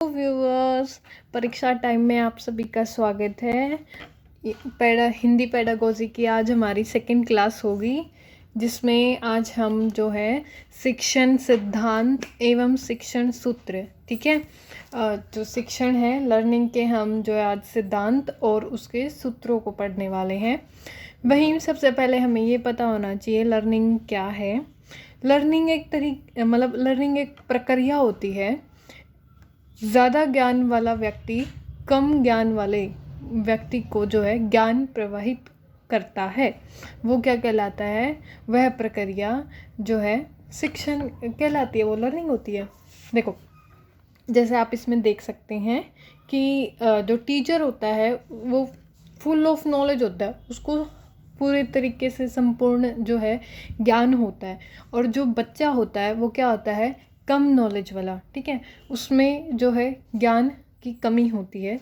Viewers, परीक्षा time में आप सभी का स्वागत है। हिंदी पेडागोजी की आज हमारी सेकंड क्लास होगी, जिसमें आज हम जो है शिक्षण सिद्धांत एवं शिक्षण सूत्र, ठीक है, जो शिक्षण है लर्निंग के, हम जो है आज सिद्धांत और उसके सूत्रों को पढ़ने वाले हैं। वहीं सबसे पहले हमें ये पता होना चाहिए लर्निंग क्या है। लर्निंग लर्निंग एक प्रक्रिया होती है। ज़्यादा ज्ञान वाला व्यक्ति कम ज्ञान वाले व्यक्ति को जो है ज्ञान प्रवाहित करता है, वो क्या कहलाता है, वह प्रक्रिया जो है शिक्षण कहलाती है, वो लर्निंग होती है। देखो, जैसे आप इसमें देख सकते हैं कि जो टीचर होता है वो फुल ऑफ नॉलेज होता है, उसको पूरे तरीके से संपूर्ण जो है ज्ञान होता है। और जो बच्चा होता है वो क्या होता है, कम नॉलेज वाला, ठीक है, उसमें जो है ज्ञान की कमी होती है।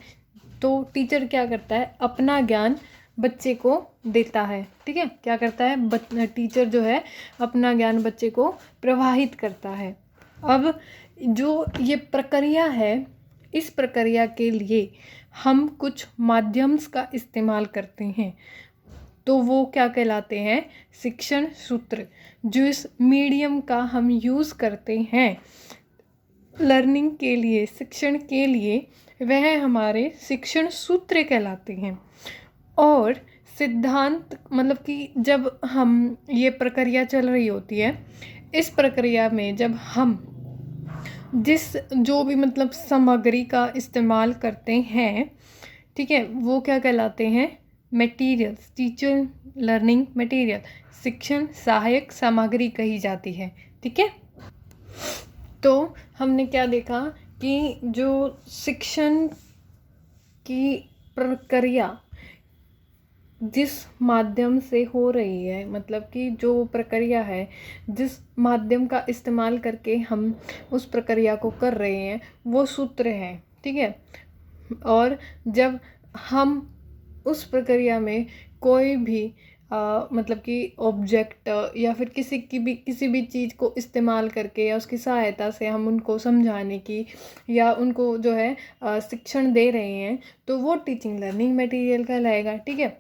तो टीचर क्या करता है, अपना ज्ञान बच्चे को देता है, ठीक है, क्या करता है, टीचर जो है अपना ज्ञान बच्चे को प्रवाहित करता है। अब जो ये प्रक्रिया है, इस प्रक्रिया के लिए हम कुछ माध्यम्स का इस्तेमाल करते हैं, तो वो क्या कहलाते हैं, शिक्षण सूत्र। जो इस मीडियम का हम यूज़ करते हैं लर्निंग के लिए, शिक्षण के लिए, वह हमारे शिक्षण सूत्र कहलाते हैं। और सिद्धांत मतलब कि जब हम ये प्रक्रिया चल रही होती है, इस प्रक्रिया में जब हम जिस जो भी मतलब सामग्री का इस्तेमाल करते हैं, ठीक है, वो क्या कहलाते हैं, मटेरियल्स। टीचर लर्निंग मटेरियल, शिक्षण सहायक सामग्री कही जाती है, ठीक है। तो हमने क्या देखा कि जो शिक्षण की प्रक्रिया जिस माध्यम से हो रही है, मतलब कि जो प्रक्रिया है जिस माध्यम का इस्तेमाल करके हम उस प्रक्रिया को कर रहे हैं, वो सूत्र है, ठीक है। और जब हम उस प्रक्रिया में कोई भी मतलब कि ऑब्जेक्ट या फिर किसी भी चीज़ को इस्तेमाल करके या उसकी सहायता से हम उनको समझाने की या उनको जो है शिक्षण दे रहे हैं, तो वो टीचिंग लर्निंग मटेरियल कहलाएगा, ठीक है।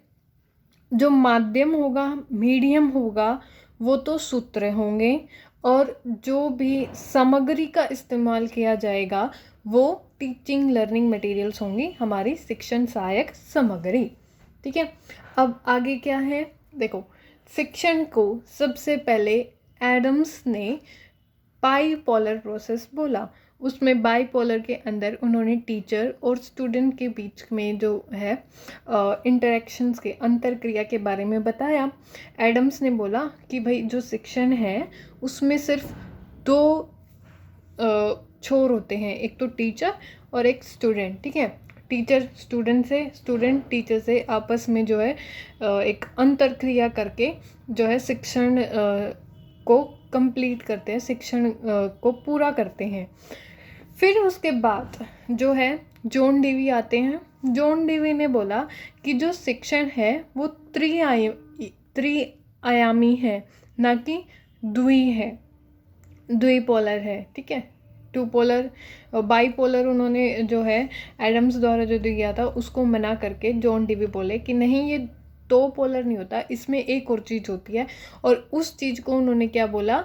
जो माध्यम होगा, मीडियम होगा, वो तो सूत्र होंगे, और जो भी सामग्री का इस्तेमाल किया जाएगा वो टीचिंग लर्निंग मटेरियल्स होंगी, हमारी शिक्षण सहायक सामग्री, ठीक है। अब आगे क्या है, देखो, शिक्षण को सबसे पहले एडम्स ने बाइपोलर प्रोसेस बोला। उसमें बाइपोलर के अंदर उन्होंने टीचर और स्टूडेंट के बीच में जो है इंटरेक्शंस के, अंतरक्रिया के बारे में बताया। एडम्स ने बोला कि भाई जो शिक्षण है उसमें सिर्फ दो छोर होते हैं, एक तो टीचर और एक स्टूडेंट, ठीक है। टीचर स्टूडेंट से, स्टूडेंट टीचर से आपस में जो है एक अंतरक्रिया करके जो है शिक्षण को कंप्लीट करते हैं, शिक्षण को पूरा करते हैं। फिर उसके बाद जो है जॉन डेवी आते हैं। जॉन डेवी ने बोला कि जो शिक्षण है वो त्रिआयामी है, ना कि द्विपोलर है, ठीक है। टू पोलर, बाईपोलर उन्होंने जो है एडम्स द्वारा जो दिया था उसको मना करके जॉन डेवी बोले कि नहीं, ये दो पोलर नहीं होता, इसमें एक और चीज़ होती है। और उस चीज़ को उन्होंने क्या बोला,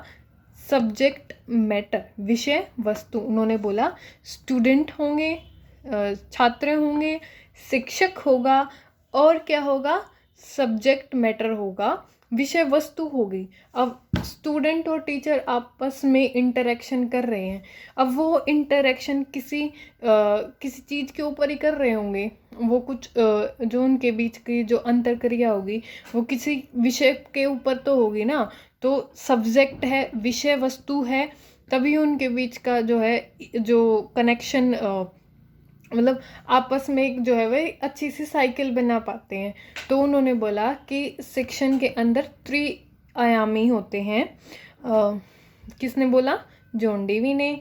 सब्जेक्ट मैटर, विषय वस्तु। उन्होंने बोला स्टूडेंट होंगे, छात्र होंगे, शिक्षक होगा, और क्या होगा, सब्जेक्ट मैटर होगा, विषय वस्तु होगी। अब स्टूडेंट और टीचर आपस में इंटरेक्शन कर रहे हैं, अब वो इंटरेक्शन किसी चीज़ के ऊपर ही कर रहे होंगे, वो कुछ जो उनके बीच की जो अंतरक्रिया होगी वो किसी विषय के ऊपर तो होगी ना। तो सब्जेक्ट है, विषय वस्तु है, तभी उनके बीच का जो है जो कनेक्शन मतलब आपस में एक जो है वह अच्छी सी साइकिल बना पाते हैं। तो उन्होंने बोला कि शिक्षण के अंदर त्रिआयामी होते हैं। किसने बोला, जॉन डेवी ने।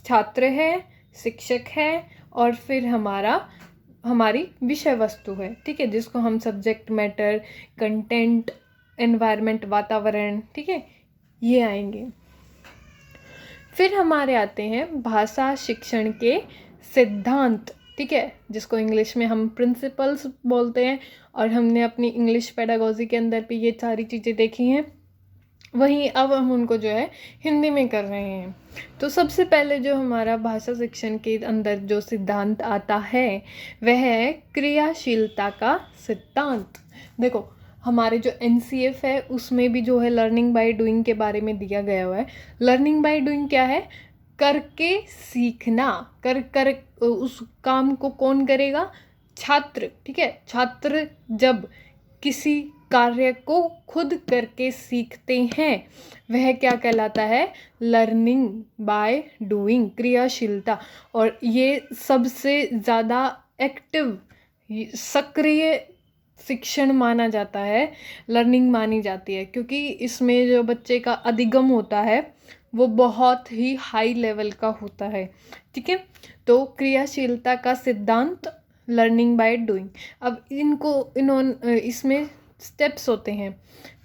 छात्र है, शिक्षक है, और फिर हमारी विषय वस्तु है, ठीक है, जिसको हम सब्जेक्ट मैटर, कंटेंट, एनवायरनमेंट, वातावरण, ठीक है, ये आएंगे। फिर हमारे आते हैं भाषा शिक्षण के सिद्धांत, ठीक है, जिसको इंग्लिश में हम प्रिंसिपल्स बोलते हैं, और हमने अपनी इंग्लिश पेडागोजी के अंदर भी ये सारी चीज़ें देखी हैं। वहीं अब हम उनको जो है हिंदी में कर रहे हैं। तो सबसे पहले जो हमारा भाषा शिक्षण के अंदर जो सिद्धांत आता है वह है क्रियाशीलता का सिद्धांत। देखो, हमारे जो NCF है उसमें भी जो है लर्निंग बाय डूइंग के बारे में दिया गया हुआ है। लर्निंग बाय डूइंग क्या है? करके सीखना। कर उस काम को कौन करेगा? छात्र, ठीक है। छात्र जब किसी कार्य को खुद करके सीखते हैं वह क्या कहलाता है? लर्निंग बाय डूइंग, क्रियाशीलता। और ये सबसे ज़्यादा एक्टिव, सक्रिय शिक्षण माना जाता है, लर्निंग मानी जाती है, क्योंकि इसमें जो बच्चे का अधिगम होता है वो बहुत ही हाई लेवल का होता है, ठीक है। तो क्रियाशीलता का सिद्धांत, लर्निंग बाय डूइंग। अब इन्होंने इसमें स्टेप्स होते हैं,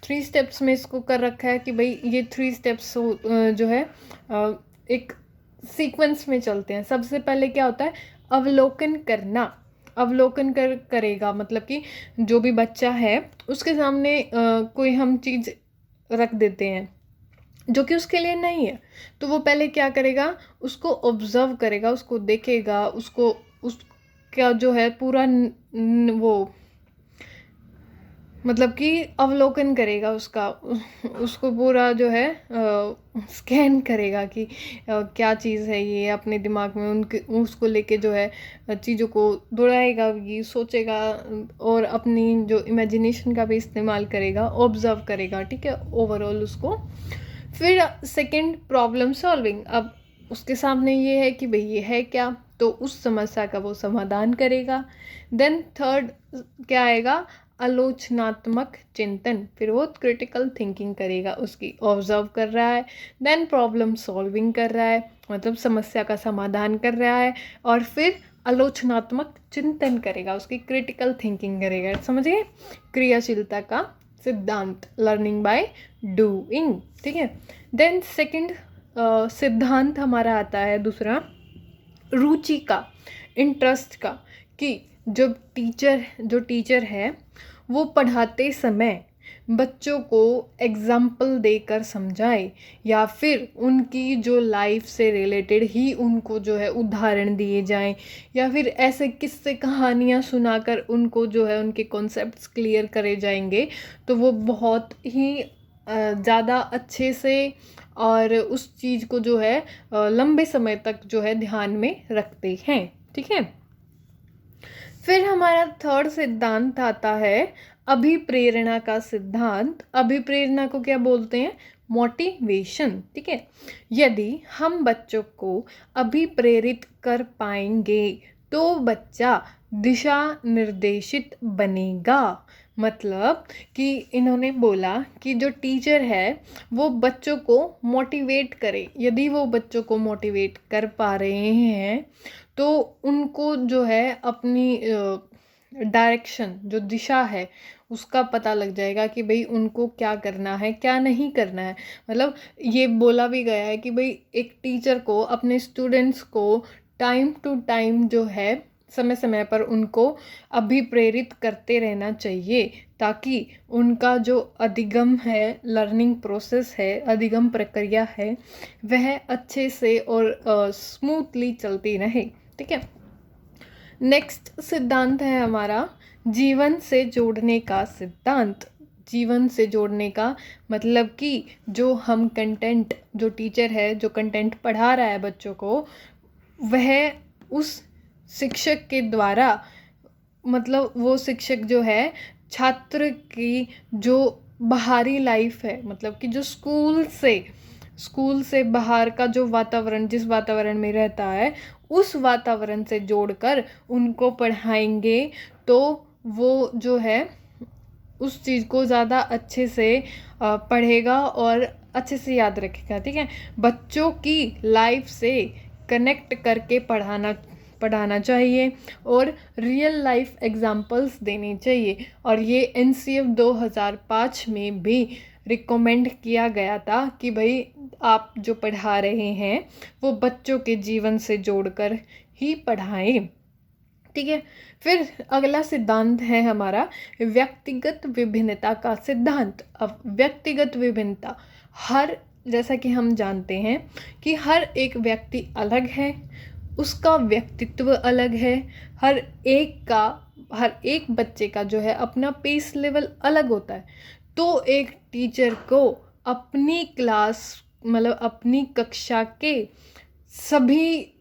3 स्टेप्स में इसको कर रखा है कि भाई ये 3 स्टेप्स जो है एक सीक्वेंस में चलते हैं। सबसे पहले क्या होता है? अवलोकन करना। अवलोकन करेगा मतलब कि जो भी बच्चा है उसके सामने कोई हम चीज़ रख देते हैं जो कि उसके लिए नहीं है, तो वो पहले क्या करेगा? उसको ऑब्जर्व करेगा, उसको देखेगा, उसका जो है पूरा वो मतलब कि अवलोकन करेगा उसको पूरा जो है स्कैन करेगा कि क्या चीज़ है ये, अपने दिमाग में उसको लेके जो है चीज़ों को दोहराएगा, ये सोचेगा, और अपनी जो इमेजिनेशन का भी इस्तेमाल करेगा, ऑब्जर्व करेगा, ठीक है, ओवरऑल उसको। फिर सेकंड, प्रॉब्लम सॉल्विंग। अब उसके सामने ये है कि भाई ये है क्या, तो उस समस्या का वो समाधान करेगा। देन थर्ड क्या आएगा? आलोचनात्मक चिंतन। फिर वो क्रिटिकल थिंकिंग करेगा, उसकी ऑब्जर्व कर रहा है। देन प्रॉब्लम सॉल्विंग कर रहा है, मतलब समस्या का समाधान कर रहा है। और फिर आलोचनात्मक चिंतन करेगा, उसकी क्रिटिकल थिंकिंग करेगा। समझिए, क्रियाशीलता का सिद्धांत, लर्निंग बाय डूइंग, ठीक है। देन सेकंड सिद्धांत हमारा आता है दूसरा, रुचि का, इंटरेस्ट का, कि जो टीचर है वो पढ़ाते समय बच्चों को एग्जाम्पल देकर समझाए, या फिर उनकी जो लाइफ से रिलेटेड ही उनको जो है उदाहरण दिए जाएं, या फिर ऐसे किस्से कहानियाँ सुनाकर उनको जो है उनके कॉन्सेप्ट्स क्लियर करे जाएंगे, तो वो बहुत ही ज़्यादा अच्छे से और उस चीज़ को जो है लंबे समय तक जो है ध्यान में रखते हैं, ठीक है। फिर हमारा थर्ड सिद्धांत आता है अभिप्रेरणा का सिद्धांत। अभिप्रेरणा को क्या बोलते हैं? मोटिवेशन, ठीक है। यदि हम बच्चों को अभिप्रेरित कर पाएंगे तो बच्चा दिशा निर्देशित बनेगा। मतलब कि इन्होंने बोला कि जो टीचर है वो बच्चों को मोटिवेट करे। यदि वो बच्चों को मोटिवेट कर पा रहे हैं तो उनको जो है अपनी डायरेक्शन, जो दिशा है, उसका पता लग जाएगा कि भाई उनको क्या करना है, क्या नहीं करना है। मतलब ये बोला भी गया है कि भाई एक टीचर को अपने स्टूडेंट्स को टाइम टू टाइम जो है समय समय पर उनको अभिप्रेरित करते रहना चाहिए, ताकि उनका जो अधिगम है, लर्निंग प्रोसेस है, अधिगम प्रक्रिया है, वह अच्छे से और स्मूथली चलती रहे, ठीक है। नेक्स्ट सिद्धांत है हमारा जीवन से जोड़ने का सिद्धांत। जीवन से जोड़ने का मतलब कि जो हम कंटेंट, जो टीचर है जो कंटेंट पढ़ा रहा है बच्चों को, वह उस शिक्षक के द्वारा, मतलब वो शिक्षक जो है छात्र की जो बाहरी लाइफ है, मतलब कि जो स्कूल से बाहर का जो वातावरण, जिस वातावरण में रहता है, उस वातावरण से जोड़कर उनको पढ़ाएंगे तो वो जो है उस चीज़ को ज़्यादा अच्छे से पढ़ेगा और अच्छे से याद रखेगा, ठीक है। बच्चों की लाइफ से कनेक्ट करके पढ़ाना चाहिए और रियल लाइफ एग्जाम्पल्स देने चाहिए। और ये NCF 2005 में भी रिकमेंड किया गया था कि भाई आप जो पढ़ा रहे हैं वो बच्चों के जीवन से जोड़कर ही पढ़ाएं। ठीक है। फिर अगला सिद्धांत है हमारा व्यक्तिगत विभिन्नता का सिद्धांत। अब व्यक्तिगत विभिन्नता, हर जैसा कि हम जानते हैं कि हर एक व्यक्ति अलग है, उसका व्यक्तित्व अलग है, हर एक बच्चे का जो है अपना पेस लेवल अलग होता है। तो एक टीचर को अपनी क्लास मतलब अपनी कक्षा के सभी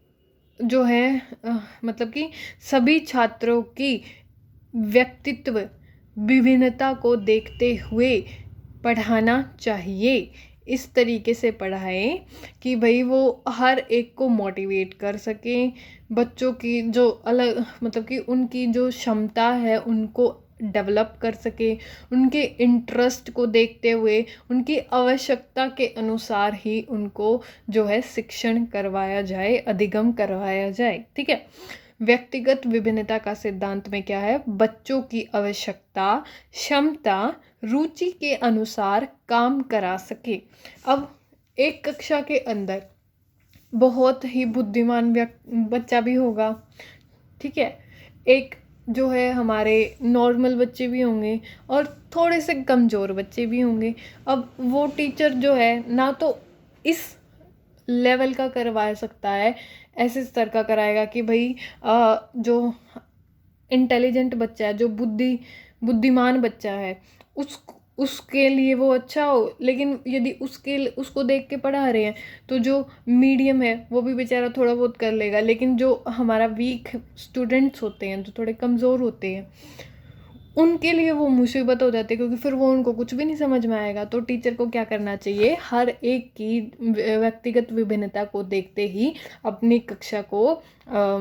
जो है मतलब कि सभी छात्रों की व्यक्तित्व विभिन्नता को देखते हुए पढ़ाना चाहिए। इस तरीके से पढ़ाएं कि भाई वो हर एक को मोटिवेट कर सकें, बच्चों की जो अलग मतलब कि उनकी जो क्षमता है उनको डेवलप कर सके, उनके इंटरेस्ट को देखते हुए उनकी आवश्यकता के अनुसार ही उनको जो है शिक्षण करवाया जाए, अधिगम करवाया जाए। ठीक है। व्यक्तिगत विभिन्नता का सिद्धांत में क्या है, बच्चों की आवश्यकता, क्षमता, रुचि के अनुसार काम करा सके। अब एक कक्षा के अंदर बहुत ही बुद्धिमान बच्चा भी होगा, ठीक है, एक जो है हमारे नॉर्मल बच्चे भी होंगे और थोड़े से कमज़ोर बच्चे भी होंगे। अब वो टीचर जो है ना तो इस लेवल का करवा सकता है, ऐसे स्तर का कराएगा कि भाई जो इंटेलिजेंट बच्चा है, जो बुद्धिमान बच्चा है, उसके लिए वो अच्छा हो, लेकिन यदि उसको देख के पढ़ा रहे हैं तो जो मीडियम है वो भी बेचारा थोड़ा बहुत कर लेगा, लेकिन जो हमारा वीक स्टूडेंट्स होते हैं, जो थोड़े कमज़ोर होते हैं, उनके लिए वो मुसीबत हो जाती है, क्योंकि फिर वो उनको कुछ भी नहीं समझ में आएगा। तो टीचर को क्या करना चाहिए, हर एक की व्यक्तिगत विभिन्नता को देखते ही अपनी कक्षा को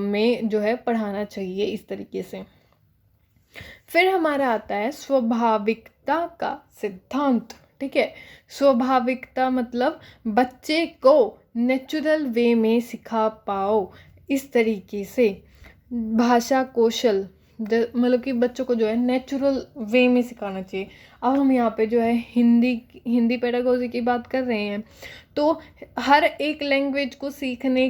में जो है पढ़ाना चाहिए इस तरीके से। फिर हमारा आता है स्वाभाविकता का सिद्धांत। ठीक है। स्वाभाविकता मतलब बच्चे को नेचुरल वे में सिखा पाओ, इस तरीके से भाषा कौशल मतलब कि बच्चों को जो है नेचुरल वे में सिखाना चाहिए। अब हम यहाँ पे जो है हिंदी पेडागोजी की बात कर रहे हैं, तो हर एक लैंग्वेज को सीखने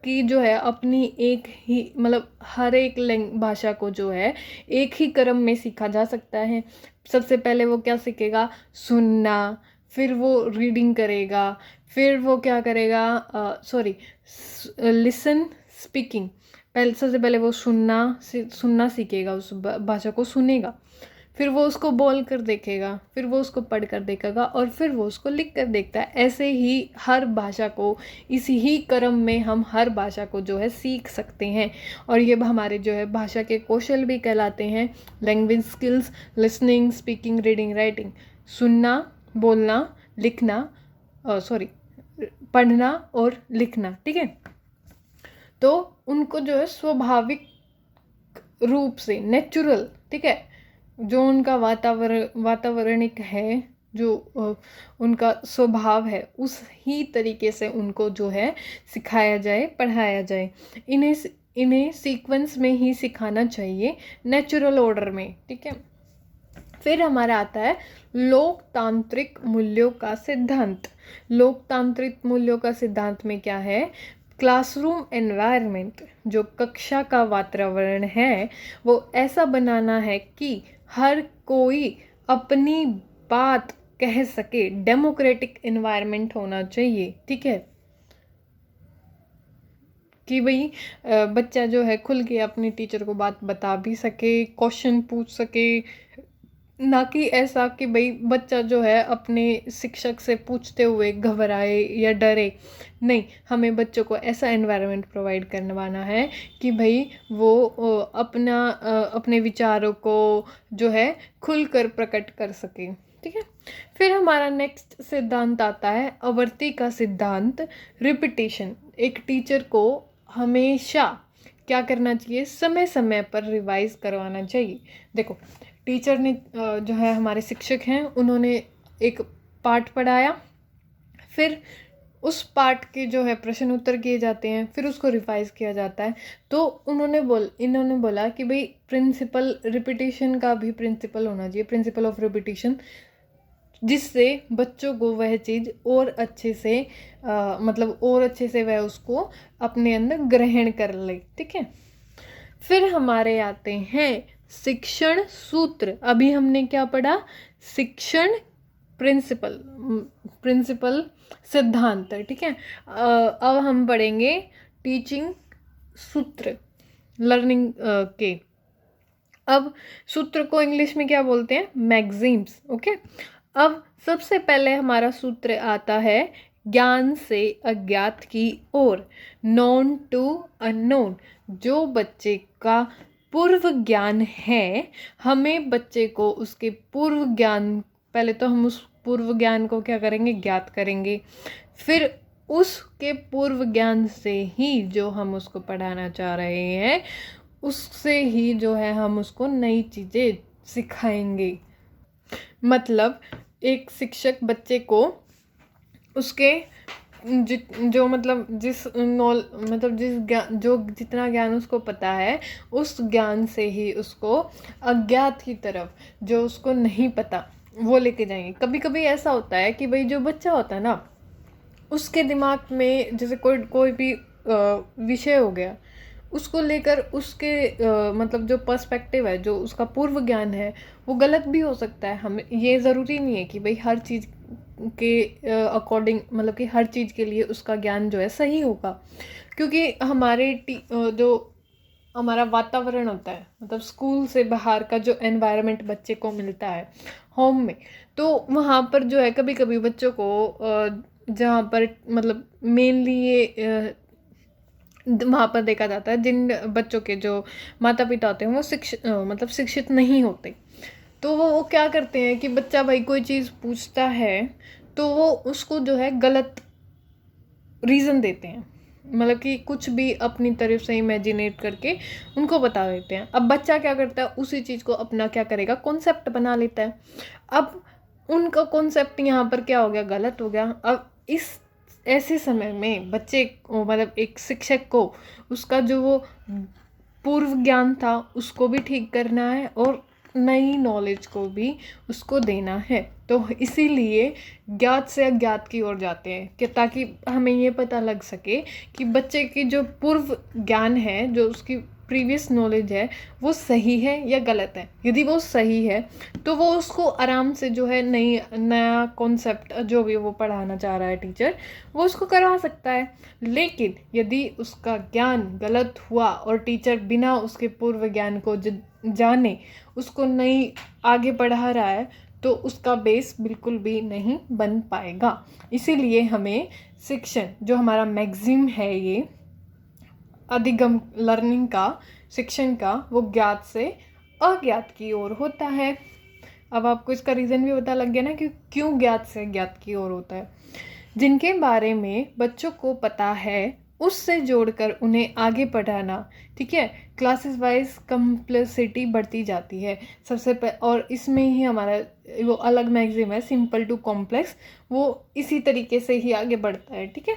की जो है अपनी एक ही मतलब हर एक भाषा को जो है एक ही क्रम में सीखा जा सकता है। सबसे पहले वो क्या सीखेगा, सुनना, फिर वो रीडिंग करेगा, फिर वो क्या करेगा, लिसन स्पीकिंग। सबसे पहले वो सुनना सीखेगा, उस भाषा को सुनेगा, फिर वो उसको बोल कर देखेगा, फिर वो उसको पढ़ कर देखेगा और फिर वो उसको लिख कर देखता है। ऐसे ही हर भाषा को इसी ही क्रम में हम हर भाषा को जो है सीख सकते हैं, और ये हमारे जो है भाषा के कौशल भी कहलाते हैं। Language skills, listening, speaking, reading, writing, सुनना, बोलना, लिखना, पढ़ना और लिखना। ठीक है। तो उनको जो है स्वाभाविक रूप से नेचुरल, ठीक है, जो उनका वातावरणिक है, जो उनका स्वभाव है, उस ही तरीके से उनको जो है सिखाया जाए, पढ़ाया जाए। इन्हें सीक्वेंस में ही सिखाना चाहिए, नेचुरल ऑर्डर में। ठीक है। फिर हमारा आता है लोकतांत्रिक मूल्यों का सिद्धांत। लोकतांत्रिक मूल्यों का सिद्धांत में क्या है, क्लासरूम एनवायरनमेंट, जो कक्षा का वातावरण है, वो ऐसा बनाना है कि हर कोई अपनी बात कह सके, डेमोक्रेटिक एनवायरनमेंट होना चाहिए। ठीक है, कि भाई बच्चा जो है खुल के अपने टीचर को बात बता भी सके, क्वेश्चन पूछ सके, ना कि ऐसा कि भाई बच्चा जो है अपने शिक्षक से पूछते हुए घबराए या डरे। नहीं, हमें बच्चों को ऐसा एनवायरनमेंट प्रोवाइड करवाना है कि भाई वो अपने विचारों को जो है खुलकर प्रकट कर सके। ठीक है। फिर हमारा नेक्स्ट सिद्धांत आता है आवर्ती का सिद्धांत, रिपीटिशन। एक टीचर को हमेशा क्या करना चाहिए, समय समय पर रिवाइज करवाना चाहिए। देखो, टीचर ने जो है हमारे शिक्षक हैं, उन्होंने एक पाठ पढ़ाया, फिर उस पाठ के जो है प्रश्न उत्तर किए जाते हैं, फिर उसको रिवाइज किया जाता है। तो इन्होंने बोला कि भाई रिपीटिशन का भी प्रिंसिपल होना चाहिए, प्रिंसिपल ऑफ रिपीटिशन। जिससे बच्चों को वह चीज़ और अच्छे से मतलब और अच्छे से वह उसको अपने अंदर ग्रहण कर ले। ठीक है, फिर हमारे आते हैं शिक्षण सूत्र। अभी हमने क्या पढ़ा? शिक्षण प्रिंसिपल, प्रिंसिपल सिद्धांत। ठीक है, अब हम पढ़ेंगे टीचिंग सूत्र, लर्निंग के। अब सूत्र को इंग्लिश में क्या बोलते हैं? मैगजीम्स। ओके, अब सबसे पहले हमारा सूत्र आता है ज्ञान से अज्ञात की ओर, नॉन टू अननोन। जो बच्चे का पूर्व ज्ञान है, हमें बच्चे को उसके पूर्व ज्ञान, पहले तो हम उस पूर्व ज्ञान को क्या करेंगे? ज्ञात करेंगे। फिर उसके पूर्व ज्ञान से ही जो हम उसको पढ़ाना चाह रहे हैं, उससे ही जो है हम उसको नई चीज़ें सिखाएंगे। मतलब एक शिक्षक बच्चे को उसके जो मतलब जिस मतलब जिस ज्ञान, जो जितना ज्ञान उसको पता है, उस ज्ञान से ही उसको अज्ञात की तरफ, जो उसको नहीं पता, वो लेके जाएंगे। कभी कभी ऐसा होता है कि भाई जो बच्चा होता है ना, उसके दिमाग में जैसे कोई भी विषय हो गया, उसको लेकर उसके मतलब जो पर्सपेक्टिव है, जो उसका पूर्व ज्ञान है, वो गलत भी हो सकता है। हमें ये ज़रूरी नहीं है कि भाई हर चीज़ के अकॉर्डिंग, मतलब कि हर चीज़ के लिए उसका ज्ञान जो है सही होगा। क्योंकि हमारे जो हमारा वातावरण होता है, मतलब स्कूल से बाहर का जो एनवायरनमेंट बच्चे को मिलता है होम में, तो वहाँ पर जो है कभी कभी बच्चों को जहाँ पर मतलब मेनली ये वहाँ पर देखा जाता है, जिन बच्चों के जो माता पिता होते हैं वो मतलब शिक्षित नहीं होते, तो वो क्या करते हैं कि बच्चा भाई कोई चीज़ पूछता है तो वो उसको जो है गलत रीज़न देते हैं, मतलब कि कुछ भी अपनी तरफ से इमेजिनेट करके उनको बता देते हैं। अब बच्चा क्या करता है? उसी चीज़ को अपना क्या करेगा? कॉन्सेप्ट बना लेता है। अब उनका कॉन्सेप्ट यहाँ पर क्या हो गया? गलत हो गया। अब इस ऐसे समय में बच्चे को, मतलब एक शिक्षक को, उसका जो वो पूर्व ज्ञान था उसको भी ठीक करना है और नई नॉलेज को भी उसको देना है। तो इसीलिए ज्ञात से अज्ञात की ओर जाते हैं कि ताकि हमें ये पता लग सके कि बच्चे की जो पूर्व ज्ञान है, जो उसकी प्रीवियस नॉलेज है, वो सही है या गलत है। यदि वो सही है तो वो उसको आराम से जो है नया कॉन्सेप्ट जो भी वो पढ़ाना चाह रहा है टीचर, वो उसको करवा सकता है। लेकिन यदि उसका ज्ञान गलत हुआ और टीचर बिना उसके पूर्व ज्ञान को जाने उसको नई आगे बढ़ा रहा है, तो उसका बेस बिल्कुल भी नहीं बन पाएगा। इसीलिए हमें शिक्षण, जो हमारा मैगजीम है, ये अधिगम लर्निंग का, शिक्षण का, वो ज्ञात से अज्ञात की ओर होता है। अब आपको इसका रीज़न भी पता लग गया ना कि क्यों ज्ञात से अज्ञात की ओर होता है। जिनके बारे में बच्चों को पता है उससे जोड़कर उन्हें आगे पढ़ाना। ठीक है, क्लासेस वाइज कम्प्लेक्सिटी बढ़ती जाती है और इसमें ही हमारा वो अलग मैगजीम है, सिंपल टू कॉम्प्लेक्स, वो इसी तरीके से ही आगे बढ़ता है। ठीक है,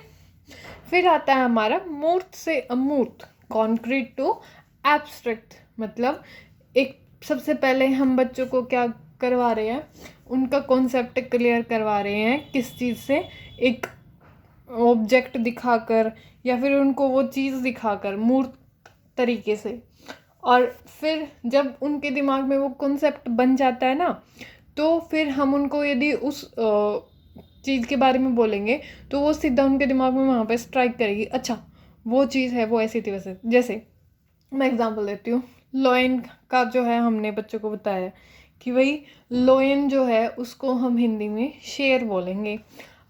फिर आता है हमारा मूर्त से अमूर्त, कॉन्क्रीट टू एब्स्ट्रैक्ट। मतलब एक सबसे पहले हम बच्चों को क्या करवा रहे हैं? उनका कॉन्सेप्ट क्लियर करवा रहे हैं। किस चीज़ से? एक ऑब्जेक्ट दिखाकर या फिर उनको वो चीज़ दिखाकर मूर्त तरीके से। और फिर जब उनके दिमाग में वो कॉन्सेप्ट बन जाता है ना, तो फिर हम उनको यदि उस चीज़ के बारे में बोलेंगे तो वो सीधा उनके दिमाग में वहाँ पे स्ट्राइक करेगी। अच्छा, वो चीज़ है, वो ऐसी थी वैसे। जैसे मैं एग्जांपल देती हूँ, लोयन का जो है हमने बच्चों को बताया कि भाई लोयन जो है उसको हम हिंदी में शेर बोलेंगे।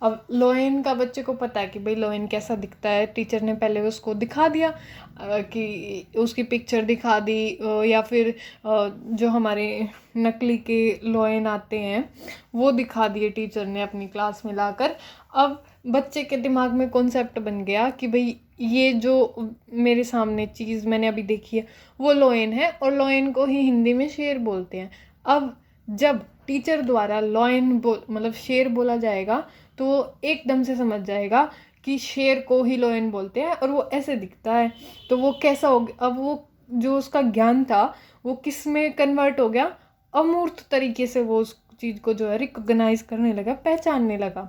अब लोयन का बच्चे को पता है कि भाई लोयन कैसा दिखता है, टीचर ने पहले उसको दिखा दिया कि उसकी पिक्चर दिखा दी, या फिर जो हमारे नकली के लोयन आते हैं वो दिखा दिए टीचर ने अपनी क्लास में लाकर। अब बच्चे के दिमाग में कॉन्सेप्ट बन गया कि भाई ये जो मेरे सामने चीज़ मैंने अभी देखी है वो लोयन है, और लोयन को ही हिंदी में शेर बोलते हैं। अब जब टीचर द्वारा लोयन मतलब शेर बोला जाएगा तो वो एकदम से समझ जाएगा कि शेर को ही लोयन बोलते हैं और वो ऐसे दिखता है। तो वो कैसा हो गया? अब वो जो उसका ज्ञान था वो किस में कन्वर्ट हो गया? अमूर्त तरीके से वो उस चीज़ को जो है रिकॉग्नाइज करने लगा, पहचानने लगा।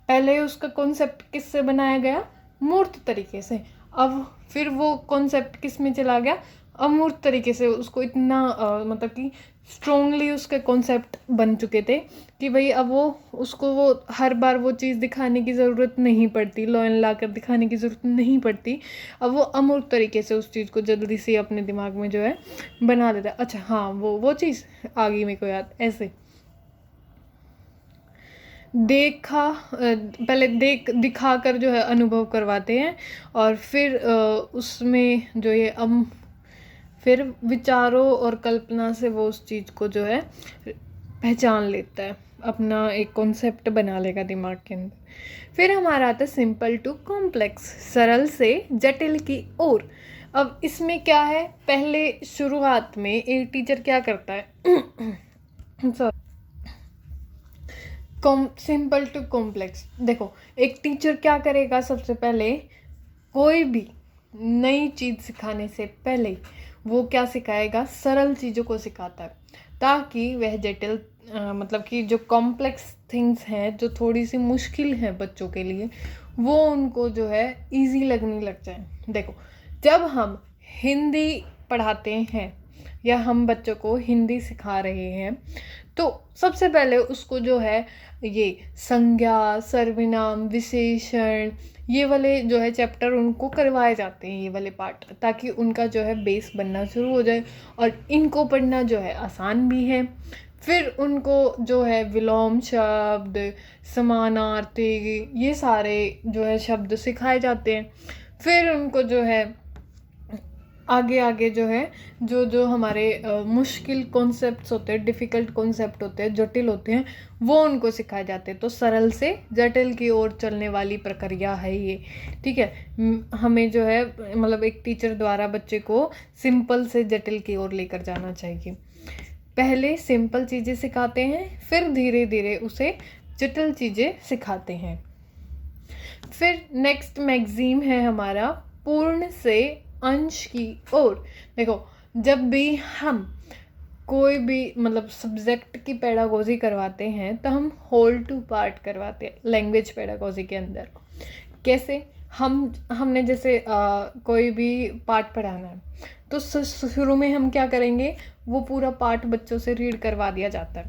पहले उसका कॉन्सेप्ट किससे बनाया गया? मूर्त तरीके से। अब फिर वो कॉन्सेप्ट किस में चला गया? अमूर्त तरीके से। उसको इतना मतलब कि स्ट्रोंगली उसके कॉन्सेप्ट बन चुके थे कि भाई अब वो हर बार वो चीज़ दिखाने की ज़रूरत नहीं पड़ती, लॉयन ला कर दिखाने की ज़रूरत नहीं पड़ती। अब वो अमूर्त तरीके से उस चीज़ को जल्दी से अपने दिमाग में जो है बना देता है। अच्छा हाँ, वो चीज़ आ गई मेरे को याद। ऐसे देखा पहले दिखा कर जो है अनुभव करवाते हैं, और फिर उसमें जो ये फिर विचारों और कल्पना से वो उस चीज़ को जो है पहचान लेता है, अपना एक कॉन्सेप्ट बना लेगा दिमाग के अंदर। फिर हमारा आता है सिंपल टू कॉम्प्लेक्स, सरल से जटिल की ओर। अब इसमें क्या है, पहले शुरुआत में एक टीचर क्या करता है सिंपल टू कॉम्प्लेक्स। देखो, एक टीचर क्या करेगा, सबसे पहले कोई भी नई चीज़ सिखाने से पहले वो क्या सिखाएगा? सरल चीज़ों को सिखाता है, ताकि वह जटिल मतलब कि जो कॉम्प्लेक्स थिंग्स हैं, जो थोड़ी सी मुश्किल हैं बच्चों के लिए, वो उनको जो है इजी लगने लग जाए। देखो, जब हम हिंदी पढ़ाते हैं या हम बच्चों को हिंदी सिखा रहे हैं, तो सबसे पहले उसको जो है ये संज्ञा, सर्वनाम, विशेषण, ये वाले जो है चैप्टर उनको करवाए जाते हैं, ये वाले पार्ट, ताकि उनका जो है बेस बनना शुरू हो जाए। और इनको पढ़ना जो है आसान भी है। फिर उनको जो है विलोम शब्द, समानार्थी, ये सारे जो है शब्द सिखाए जाते हैं। फिर उनको जो है आगे आगे जो है जो हमारे मुश्किल कॉन्सेप्ट्स होते हैं, डिफ़िकल्ट कॉन्सेप्ट होते हैं, जटिल होते हैं, वो उनको सिखाए जाते हैं। तो सरल से जटिल की ओर चलने वाली प्रक्रिया है ये, ठीक है। हमें जो है मतलब एक टीचर द्वारा बच्चे को सिंपल से जटिल की ओर लेकर जाना चाहिए। पहले सिंपल चीज़ें सिखाते हैं, फिर धीरे धीरे उसे जटिल चीज़ें सिखाते हैं। फिर नेक्स्ट मैगजीम है हमारा पूर्ण से अंश की ओर। देखो, जब भी हम कोई भी मतलब सब्जेक्ट की पेडागोजी करवाते हैं, तो हम होल टू पार्ट करवाते हैं लैंग्वेज पेडागोजी के अंदर। कैसे? हमने जैसे कोई भी पार्ट पढ़ाना है, तो शुरू में हम क्या करेंगे, वो पूरा पार्ट बच्चों से रीड करवा दिया जाता है।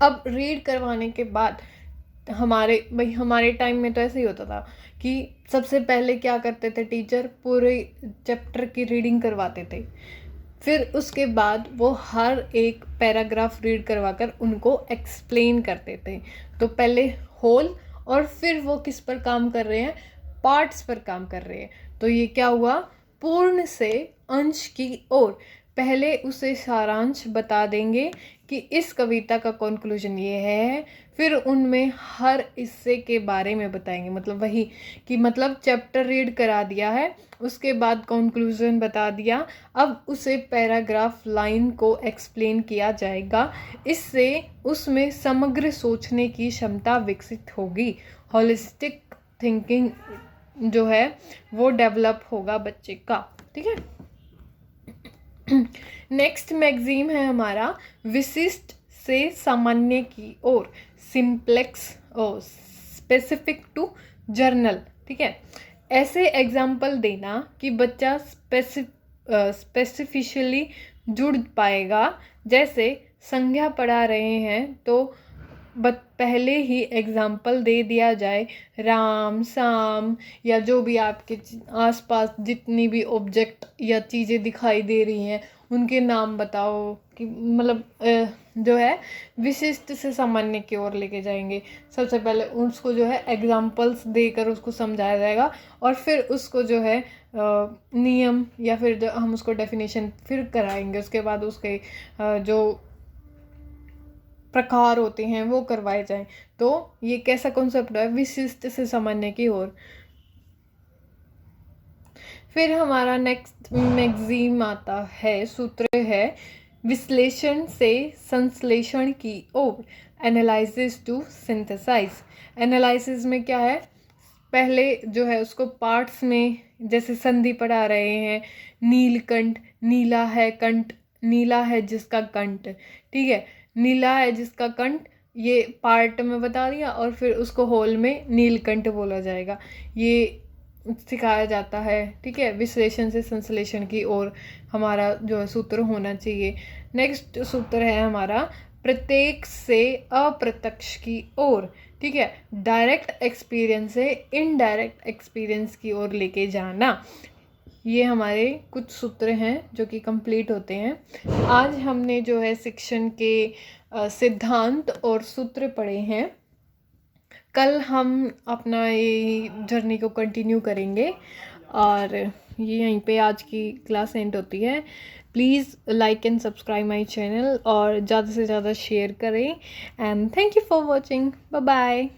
अब रीड करवाने के बाद हमारे टाइम में तो ऐसे ही होता था कि सबसे पहले क्या करते थे, टीचर पूरे चैप्टर की रीडिंग करवाते थे। फिर उसके बाद वो हर एक पैराग्राफ रीड करवाकर उनको एक्सप्लेन करते थे। तो पहले होल, और फिर वो किस पर काम कर रहे हैं? पार्ट्स पर काम कर रहे हैं। तो ये क्या हुआ? पूर्ण से अंश की ओर। पहले उसे सारांश बता देंगे कि इस कविता का कंक्लूजन ये है, फिर उनमें हर हिस्से के बारे में बताएंगे। मतलब वही कि मतलब चैप्टर रीड करा दिया है, उसके बाद कंक्लूजन बता दिया, अब उसे पैराग्राफ लाइन को एक्सप्लेन किया जाएगा। इससे उसमें समग्र सोचने की क्षमता विकसित होगी, होलिस्टिक थिंकिंग जो है वो डेवलप होगा बच्चे का, ठीक है। नेक्स्ट मैगजीम है हमारा विशिष्ट से सामान्य की ओर, सिंप्लेक्स और स्पेसिफिक टू जर्नल, ठीक है। ऐसे एग्जाम्पल देना कि बच्चा स्पेसिफिशली जुड़ पाएगा। जैसे संज्ञा पढ़ा रहे हैं तो पहले ही एग्जाम्पल दे दिया जाए, राम, साम, या जो भी आपके आसपास जितनी भी ऑब्जेक्ट या चीज़ें दिखाई दे रही हैं उनके नाम बताओ, कि मतलब जो है विशिष्ट से सामान्य की ओर लेके जाएंगे। सबसे पहले उसको जो है एग्जाम्पल्स देकर उसको समझाया जाएगा, और फिर उसको जो है नियम या फिर जो हम उसको डेफिनेशन फिर कराएंगे। उसके बाद उसके जो प्रकार होते हैं वो करवाए जाएं। तो ये कैसा कॉन्सेप्ट है? विशिष्ट से सामान्य की ओर। फिर हमारा नेक्स्ट मैगजीम आता है, सूत्र है विश्लेषण से संश्लेषण की ओर, एनालिसिस टू सिंथेसाइज। एनालिसिस में क्या है, पहले जो है उसको पार्ट्स में, जैसे संधि पढ़ा रहे हैं, नीलकंठ, नीला है कंठ, नीला है जिसका कंठ, ठीक है। नीला है जिसका कंठ, ये पार्ट में बता दिया, और फिर उसको होल में नीलकंठ बोला जाएगा। ये सिखाया जाता है, ठीक है। विश्लेषण से संश्लेषण की ओर हमारा जो है सूत्र होना चाहिए। नेक्स्ट सूत्र है हमारा प्रत्यक्ष से अप्रत्यक्ष की ओर, ठीक है। डायरेक्ट एक्सपीरियंस से इनडायरेक्ट एक्सपीरियंस की ओर लेके जाना। ये हमारे कुछ सूत्र हैं जो कि कंप्लीट होते हैं। आज हमने जो है शिक्षण के सिद्धांत और सूत्र पढ़े हैं। कल हम अपना ये जर्नी को कंटिन्यू करेंगे, और ये यहीं पे आज की क्लास एंड होती है। Please like and subscribe my channel और ज़्यादा से ज़्यादा शेयर करें। And thank you for watching. Bye bye.